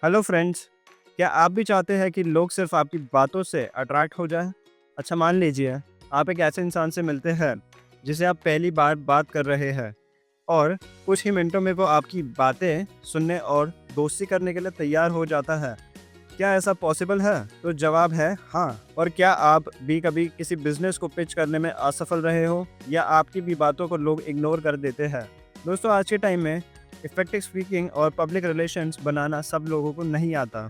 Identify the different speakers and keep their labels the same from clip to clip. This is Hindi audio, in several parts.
Speaker 1: Hello friends. क्या आप भी चाहते हैं कि लोग सिर्फ आपकी बातों से अट्रैक्ट हो जाएं? अच्छा, मान लीजिए आप एक ऐसे इंसान से मिलते हैं जिसे आप पहली बार बात कर रहे हैं और कुछ ही मिनटों में वो आपकी बातें सुनने और दोस्ती करने के लिए तैयार हो जाता है। क्या ऐसा पॉसिबल है? तो जवाब है हाँ। और क्या आप भी कभी किसी बिजनेस को पिच करने में असफल रहे हो या आपकी भी बातों को लोग इग्नोर कर देते हैं? दोस्तों, आज के टाइम में इफेक्टिव स्पीकिंग और पब्लिक रिलेशंस बनाना सब लोगों को नहीं आता।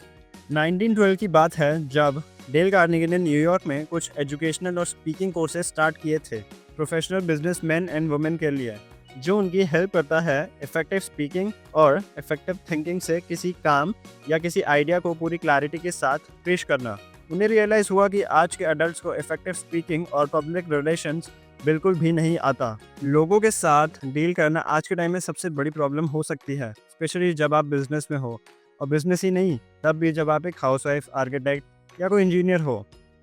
Speaker 1: 1912 की बात है जब डेल कार्नेगी ने न्यूयॉर्क में कुछ एजुकेशनल और स्पीकिंग कोर्सेज स्टार्ट किए थे professional business man and women के लिए, जो उनकी हेल्प करता है इफेक्टिव स्पीकिंग और इफेक्टिव थिंकिंग से किसी काम या किसी आइडिया को पूरी क्लैरिटी के साथ पेश करना। उन्हें रियलाइज हुआ कि आज के अडल्ट्स को इफेक्टिव स्पीकिंग और पब्लिक रिलेशंस बिल्कुल भी नहीं आता। लोगों के साथ डील करना आज के टाइम में सबसे बड़ी प्रॉब्लम हो सकती है, स्पेशली जब आप बिजनेस में हो, और बिजनेस ही नहीं तब भी जब आप एक हाउसवाइफ, आर्किटेक्ट या कोई इंजीनियर हो।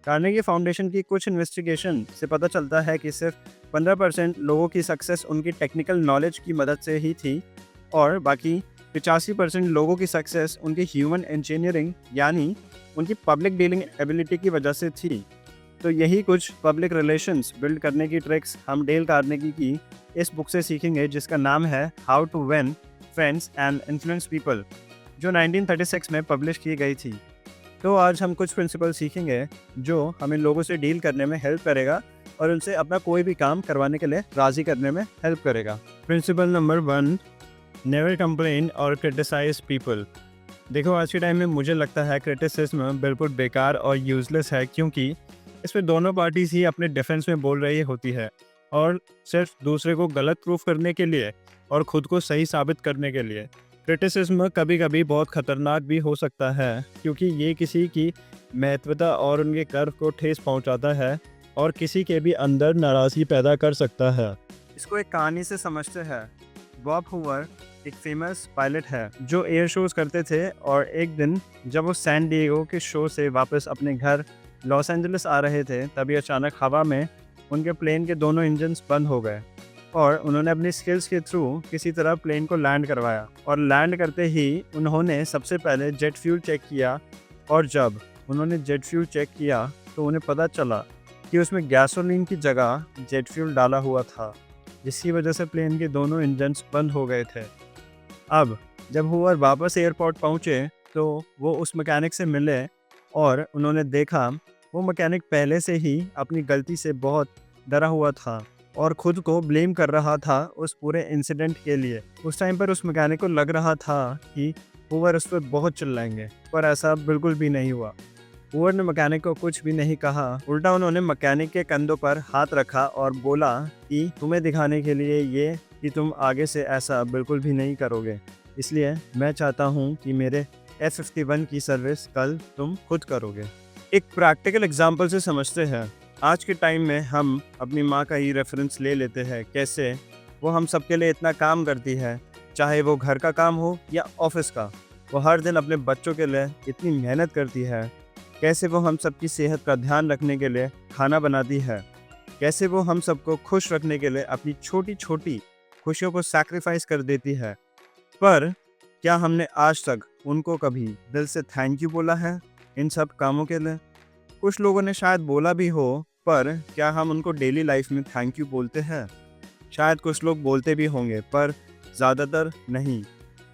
Speaker 1: कार्नेगी फाउंडेशन की कुछ इन्वेस्टिगेशन से पता चलता है कि सिर्फ 15% लोगों की सक्सेस उनकी टेक्निकल नॉलेज की मदद से ही थी और बाकी 85% लोगों की सक्सेस उनकी ह्यूमन इंजीनियरिंग यानी उनकी पब्लिक डीलिंग एबिलिटी की वजह से थी। तो यही कुछ पब्लिक रिलेशंस बिल्ड करने की ट्रिक्स हम डेल कार्नेगी की इस बुक से सीखेंगे, जिसका नाम है how to win friends and influence people, जो 1936 में पब्लिश की गई थी। तो आज हम कुछ प्रिंसिपल सीखेंगे जो हमें लोगों से डील करने में हेल्प करेगा और उनसे अपना कोई भी काम करवाने के लिए राज़ी करने में हेल्प करेगा। प्रिंसिपल नंबर 1, नेवर कंप्लेन और क्रिटिसाइज पीपल। देखो, आज के टाइम में मुझे लगता है क्रिटिसिज्म बिल्कुल बेकार और यूजलेस है, क्योंकि इसमें दोनों पार्टीज ही अपने डिफेंस में बोल रही होती है और सिर्फ दूसरे को गलत प्रूफ करने के लिए और खुद को सही साबित करने के लिए। क्रिटिसिज्म कभी कभी बहुत खतरनाक भी हो सकता है, क्योंकि ये किसी की महत्वता और उनके कर्व को ठेस पहुंचाता है और किसी के भी अंदर नाराज़गी पैदा कर सकता है। इसको एक कहानी से समझते हैं। बॉब हूवर एक फेमस पायलट है जो एयर शोज करते थे, और एक दिन जब वो सैन डिएगो के शो से वापस अपने घर लॉस एंजलिस आ रहे थे, तभी अचानक हवा में उनके प्लेन के दोनों इंजन्स बंद हो गए और उन्होंने अपनी स्किल्स के थ्रू किसी तरह प्लेन को लैंड करवाया। और लैंड करते ही उन्होंने सबसे पहले जेट फ्यूल चेक किया, और जब उन्होंने जेट फ्यूल चेक किया तो उन्हें पता चला कि उसमें गैसोलीन की जगह जेट फ्यूल डाला हुआ था, जिसकी वजह से प्लेन के दोनों इंजन्स बंद हो गए थे। अब जब हूवर वापस एयरपोर्ट पहुंचे तो वो उस मैकेनिक से मिले और उन्होंने देखा वो मैकेनिक पहले से ही अपनी गलती से बहुत डरा हुआ था और खुद को ब्लेम कर रहा था उस पूरे इंसिडेंट के लिए। उस टाइम पर उस मैकेनिक को लग रहा था कि हूवर उस पर बहुत चिल्लाएंगे, पर ऐसा बिल्कुल भी नहीं हुआ। हूवर ने मैकेनिक को कुछ भी नहीं कहा, उल्टा उन्होंने मैकेनिक के कंधों पर हाथ रखा और बोला कि तुम्हें दिखाने के लिए ये कि तुम आगे से ऐसा बिल्कुल भी नहीं करोगे, इसलिए मैं चाहता हूँ कि मेरे F-51 की सर्विस कल तुम खुद करोगे। एक प्रैक्टिकल एग्जांपल से समझते हैं। आज के टाइम में हम अपनी माँ का ही रेफरेंस ले लेते हैं, कैसे वो हम सबके लिए इतना काम करती है, चाहे वो घर का काम हो या ऑफिस का। वो हर दिन अपने बच्चों के लिए इतनी मेहनत करती है, कैसे वो हम सबकी सेहत का ध्यान रखने के लिए खाना बनाती है, कैसे वो हम सबको खुश रखने के लिए अपनी छोटी छोटी खुशियों को सैक्रिफाइस कर देती है। पर क्या हमने आज तक उनको कभी दिल से थैंक यू बोला है इन सब कामों के लिए? कुछ लोगों ने शायद बोला भी हो, पर क्या हम उनको डेली लाइफ में थैंक यू बोलते हैं? शायद कुछ लोग बोलते भी होंगे, पर ज़्यादातर नहीं।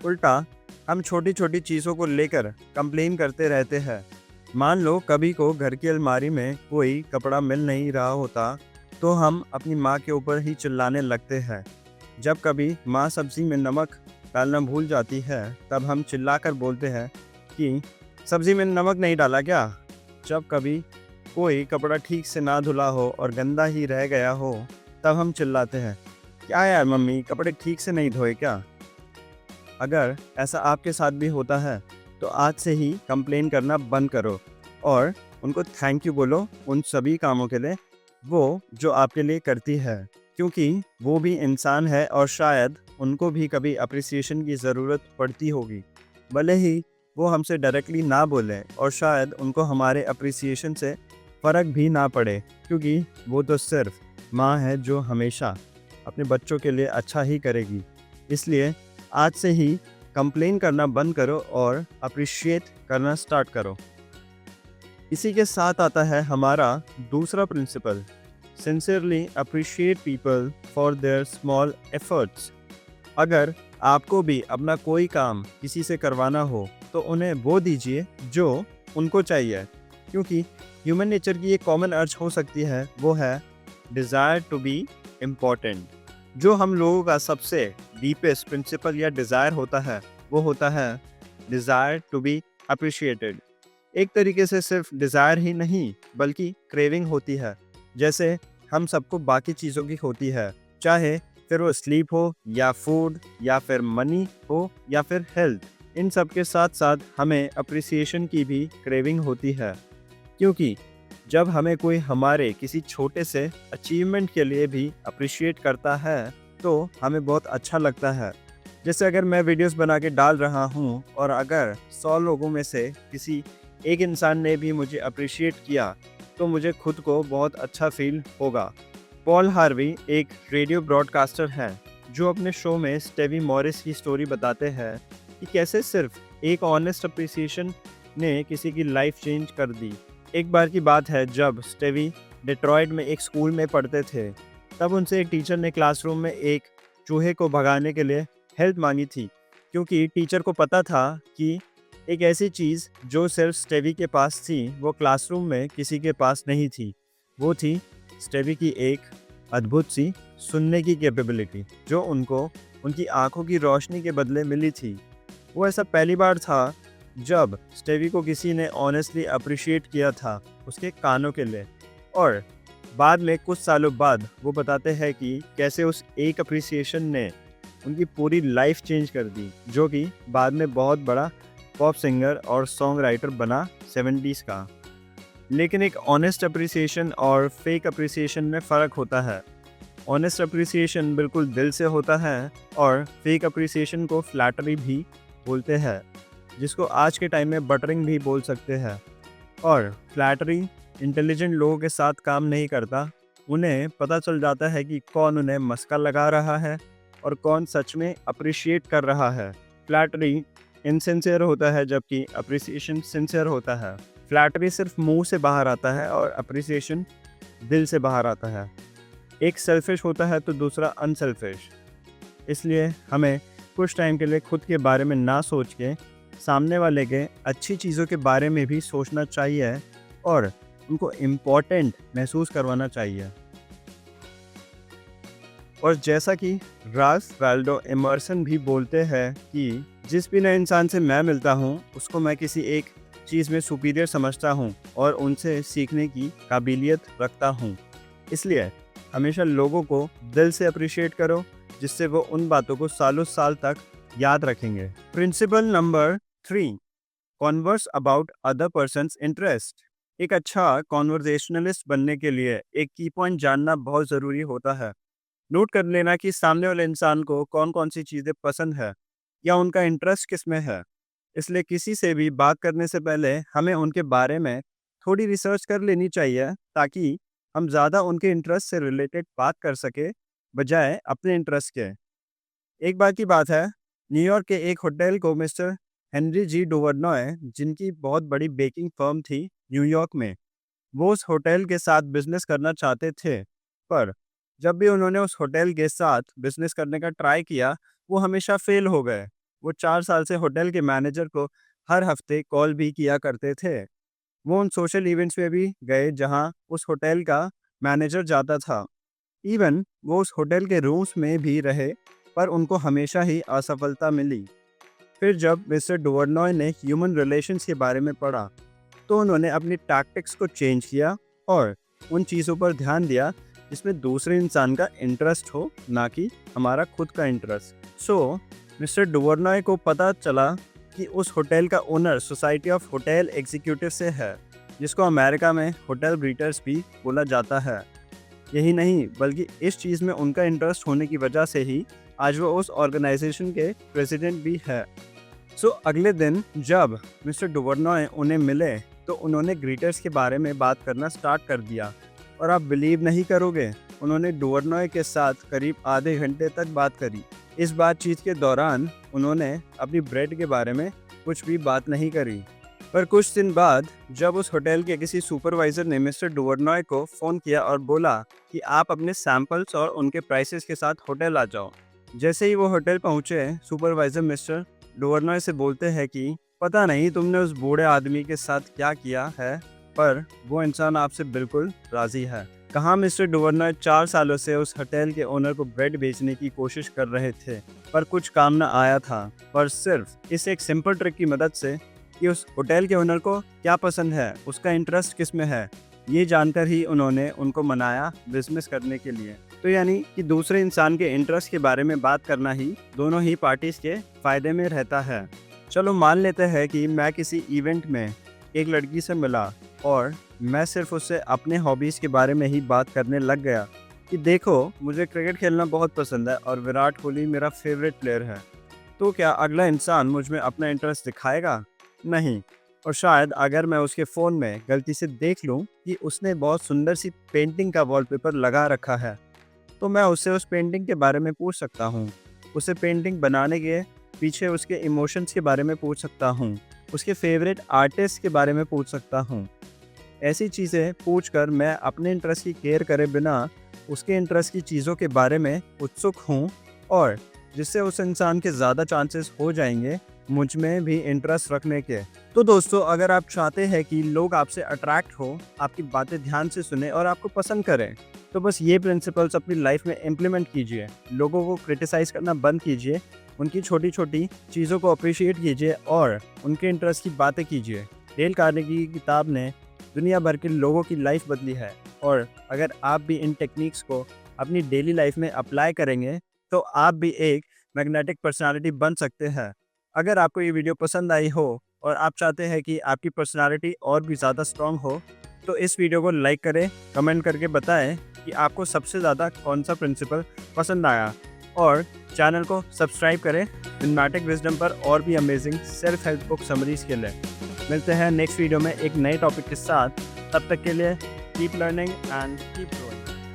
Speaker 1: उल्टा हम छोटी छोटी चीज़ों को लेकर कंप्लेन करते रहते हैं। मान लो कभी को घर की अलमारी में कोई कपड़ा मिल नहीं रहा होता तो हम अपनी माँ के ऊपर ही चिल्लाने लगते हैं। जब कभी माँ सब्ज़ी में नमक डालना भूल जाती है तब हम चिल्लाकर बोलते हैं कि सब्ज़ी में नमक नहीं डाला क्या? जब कभी कोई कपड़ा ठीक से ना धुला हो और गंदा ही रह गया हो तब हम चिल्लाते हैं, क्या यार मम्मी, कपड़े ठीक से नहीं धोए क्या? अगर ऐसा आपके साथ भी होता है तो आज से ही कंप्लेन करना बंद करो और उनको थैंक यू बोलो उन सभी कामों के लिए वो जो आपके लिए करती है, क्योंकि वो भी इंसान है और शायद उनको भी कभी अप्रिसिएशन की ज़रूरत पड़ती होगी। भले ही वो हमसे डायरेक्टली ना बोलें और शायद उनको हमारे अप्रिसिएशन से फ़र्क भी ना पड़े, क्योंकि वो तो सिर्फ माँ है जो हमेशा अपने बच्चों के लिए अच्छा ही करेगी। इसलिए आज से ही कंप्लेन करना बंद करो और अप्रिशिएट करना स्टार्ट करो। इसी के साथ आता है हमारा दूसरा principle, sincerely appreciate people for their small efforts. अगर आपको भी अपना कोई काम किसी से करवाना हो तो उन्हें वो दीजिए जो उनको चाहिए, क्योंकि ह्यूमन नेचर की एक कॉमन अर्ज हो सकती है, वो है डिज़ायर टू बी इम्पोर्टेंट। जो हम लोगों का सबसे डीपेस्ट प्रिंसिपल या डिज़ायर होता है वो होता है डिज़ायर टू बी अप्रिशिएटेड। एक तरीके से सिर्फ डिज़ायर ही नहीं बल्कि क्रेविंग होती है, जैसे हम सबको बाकी चीज़ों की होती है, चाहे फिर वो स्लीप हो या फूड या फिर मनी हो या फिर हेल्थ। इन सब के साथ साथ हमें अप्रिसिएशन की भी क्रेविंग होती है, क्योंकि जब हमें कोई हमारे किसी छोटे से अचीवमेंट के लिए भी अप्रिशिएट करता है तो हमें बहुत अच्छा लगता है। जैसे अगर मैं वीडियोस बना के डाल रहा हूँ और अगर 100 लोगों में से किसी एक इंसान ने भी मुझे अप्रिशिएट किया तो मुझे खुद को बहुत अच्छा फील होगा। पॉल हार्वी एक रेडियो ब्रॉडकास्टर हैं जो अपने शो में स्टेवी मॉरिस की स्टोरी बताते हैं कि कैसे सिर्फ एक ऑनेस्ट अप्रिसिएशन ने किसी की लाइफ चेंज कर दी। एक बार की बात है जब स्टेवी डेट्रॉयट में एक स्कूल में पढ़ते थे, तब उनसे एक टीचर ने क्लासरूम में एक चूहे को भगाने के लिए हेल्प मांगी थी, क्योंकि टीचर को पता था कि एक ऐसी चीज़ जो सिर्फ स्टेवी के पास थी वो क्लासरूम में किसी के पास नहीं थी। वो थी स्टेवी की एक अद्भुत सी सुनने की कैपेबिलिटी, जो उनको उनकी आंखों की रोशनी के बदले मिली थी। वो ऐसा पहली बार था जब स्टेवी को किसी ने ऑनेस्टली अप्रिशिएट किया था उसके कानों के लिए। और बाद में कुछ सालों बाद वो बताते हैं कि कैसे उस एक अप्रिसिएशन ने उनकी पूरी लाइफ चेंज कर दी, जो कि बाद में बहुत बड़ा पॉप सिंगर और सॉन्ग राइटर बना 70s का। लेकिन एक ऑनेस्ट अप्रिसिएशन और फेक अप्रिसिएशन में फ़र्क होता है। ऑनेस्ट अप्रिसिएशन बिल्कुल दिल से होता है और फेक अप्रिसिएशन को फ्लैटरी भी बोलते हैं, जिसको आज के टाइम में बटरिंग भी बोल सकते हैं। और फ्लैटरी इंटेलिजेंट लोगों के साथ काम नहीं करता। उन्हें पता चल जाता है कि कौन उन्हें मस्का लगा रहा है और कौन सच में अप्रिशिएट कर रहा है। फ्लैटरी इनसिंसियर होता है जबकि अप्रिसिएशन सिंसियर होता है। फ्लैटरी सिर्फ मुंह से बाहर आता है और अप्रिसिएशन दिल से बाहर आता है। एक सेल्फिश होता है तो दूसरा अनसेल्फिश। इसलिए हमें कुछ टाइम के लिए खुद के बारे में ना सोच के सामने वाले के अच्छी चीज़ों के बारे में भी सोचना चाहिए और उनको इम्पोर्टेंट महसूस करवाना चाहिए। और जैसा कि राल्फ वाल्डो एमर्सन भी बोलते हैं कि जिस भी नए इंसान से मैं मिलता हूँ उसको मैं किसी एक चीज़ में सुपीरियर समझता हूँ और उनसे सीखने की काबिलियत रखता हूँ। इसलिए हमेशा लोगों को दिल से अप्रिशिएट करो, जिससे वो उन बातों को सालों साल तक याद रखेंगे। Principle number 3, converse about other persons interest. एक अच्छा कॉन्वर्जेशनलिस्ट बनने के लिए एक की पॉइंट जानना बहुत ज़रूरी होता है। नोट कर लेना कि सामने वाले इंसान को कौन कौन सी चीज़ें पसंद है या उनका इंटरेस्ट किस में है। इसलिए किसी से भी बात करने से पहले हमें उनके बारे में थोड़ी रिसर्च कर लेनी चाहिए, ताकि हम ज़्यादा उनके इंटरेस्ट से रिलेटेड बात कर सके बजाय अपने इंटरेस्ट के। एक बार की बात है, न्यूयॉर्क के एक होटल को मिस्टर हेनरी जी डुवर्नॉय, जिनकी बहुत बड़ी बेकिंग फर्म थी न्यूयॉर्क में, वो उस होटल के साथ बिजनेस करना चाहते थे। पर जब भी उन्होंने उस होटल के साथ बिजनेस करने का ट्राई किया, वो हमेशा फेल हो गए। वो 4 साल से होटल के मैनेजर को हर हफ्ते कॉल भी किया करते थे। वो उन सोशल इवेंट्स में भी गए जहां उस होटल का मैनेजर जाता था। इवन वो उस होटल के रूम्स में भी रहे, पर उनको हमेशा ही असफलता मिली। फिर जब मिस्टर डुवर्नॉय ने ह्यूमन रिलेशंस के बारे में पढ़ा, तो उन्होंने अपनी टैक्टिक्स को चेंज किया और उन चीज़ों पर ध्यान दिया जिसमें दूसरे इंसान का इंटरेस्ट हो, ना कि हमारा खुद का इंटरेस्ट। सो मिस्टर डुवर्नॉय को पता चला कि उस होटल का owner society of hotel executive से है, जिसको अमेरिका में होटल ब्रीटर्स भी बोला जाता है। यही नहीं, बल्कि इस चीज़ में उनका इंटरेस्ट होने की वजह से ही आज वो उस ऑर्गेनाइजेशन के प्रेसिडेंट भी है। सो अगले दिन जब मिस्टर डुवर्नॉय उन्हें मिले तो उन्होंने ग्रीटर्स के बारे में बात करना स्टार्ट कर दिया। और आप बिलीव नहीं करोगे, उन्होंने डुवर्नॉय के साथ करीब आधे घंटे तक बात करी। इस बातचीत के दौरान उन्होंने अपनी ब्रेड के बारे में कुछ भी बात नहीं करी। पर कुछ दिन बाद जब उस होटल के किसी सुपरवाइजर ने मिस्टर डुवर्नॉय को फ़ोन किया और बोला कि आप अपने सैंपल्स और उनके प्राइसेस के साथ होटल आ जाओ। जैसे ही वो होटल पहुंचे, सुपरवाइजर मिस्टर डुवर्नॉय से बोलते हैं कि पता नहीं तुमने उस बूढ़े आदमी के साथ क्या किया है, पर वो इंसान आपसे बिल्कुल राज़ी है। कहाँ मिस्टर डुवर्नॉय 4 सालों से उस होटल के ओनर को ब्रेड बेचने की कोशिश कर रहे थे, पर कुछ काम न आया था। पर सिर्फ इस एक सिंपल ट्रिक की मदद से कि उस होटल के ओनर को क्या पसंद है, उसका इंटरेस्ट किस में है, ये जानकर ही उन्होंने उनको मनाया बिजनेस करने के लिए। तो यानी कि दूसरे इंसान के इंटरेस्ट के बारे में बात करना ही दोनों ही पार्टीज के फायदे में रहता है। चलो मान लेते हैं कि मैं किसी इवेंट में एक लड़की से मिला और मैं सिर्फ उससे अपने हॉबीज़ के बारे में ही बात करने लग गया कि देखो मुझे क्रिकेट खेलना बहुत पसंद है और विराट कोहली मेरा फेवरेट प्लेयर है। तो क्या अगला इंसान मुझ में अपना इंटरेस्ट दिखाएगा? नहीं। और शायद अगर मैं उसके फ़ोन में गलती से देख लूँ कि उसने बहुत सुंदर सी पेंटिंग का वॉलपेपर लगा रखा है, तो मैं उससे उस पेंटिंग के बारे में पूछ सकता हूँ। उसे पेंटिंग बनाने के पीछे उसके इमोशंस के बारे में पूछ सकता हूँ। उसके फेवरेट आर्टिस्ट के बारे में पूछ सकता हूँ। ऐसी चीज़ें पूछकर मैं अपने इंटरेस्ट की केयर करे बिना उसके इंटरेस्ट की चीज़ों के बारे में उत्सुक हूँ, और जिससे उस इंसान के ज़्यादा चांसेस हो जाएंगे मुझ में भी इंटरेस्ट रखने के। तो दोस्तों, अगर आप चाहते हैं कि लोग आपसे अट्रैक्ट हो, आपकी बातें ध्यान से सुने और आपको पसंद करें, तो बस ये प्रिंसिपल्स अपनी लाइफ में इम्प्लीमेंट कीजिए। लोगों को क्रिटिसाइज़ करना बंद कीजिए, उनकी छोटी छोटी चीज़ों को अप्रिशिएट कीजिए और उनके इंटरेस्ट की बातें कीजिए। डेल कार्नेगी की किताब ने दुनिया भर के लोगों की लाइफ बदली है, और अगर आप भी इन टेक्निक्स को अपनी डेली लाइफ में अप्लाई करेंगे तो आप भी एक मैग्नेटिक पर्सनालिटी बन सकते हैं। अगर आपको ये वीडियो पसंद आई हो और आप चाहते हैं कि आपकी पर्सनालिटी और भी ज़्यादा स्ट्रॉन्ग हो, तो इस वीडियो को लाइक करें, कमेंट करके बताएं कि आपको सबसे ज़्यादा कौन सा प्रिंसिपल पसंद आया, और चैनल को सब्सक्राइब करें सिनेमैटिक विजडम पर और भी amazing self help book summaries के लिए। मिलते हैं नेक्स्ट वीडियो में एक नए टॉपिक के साथ। तब तक के लिए कीप लर्निंग एंड कीप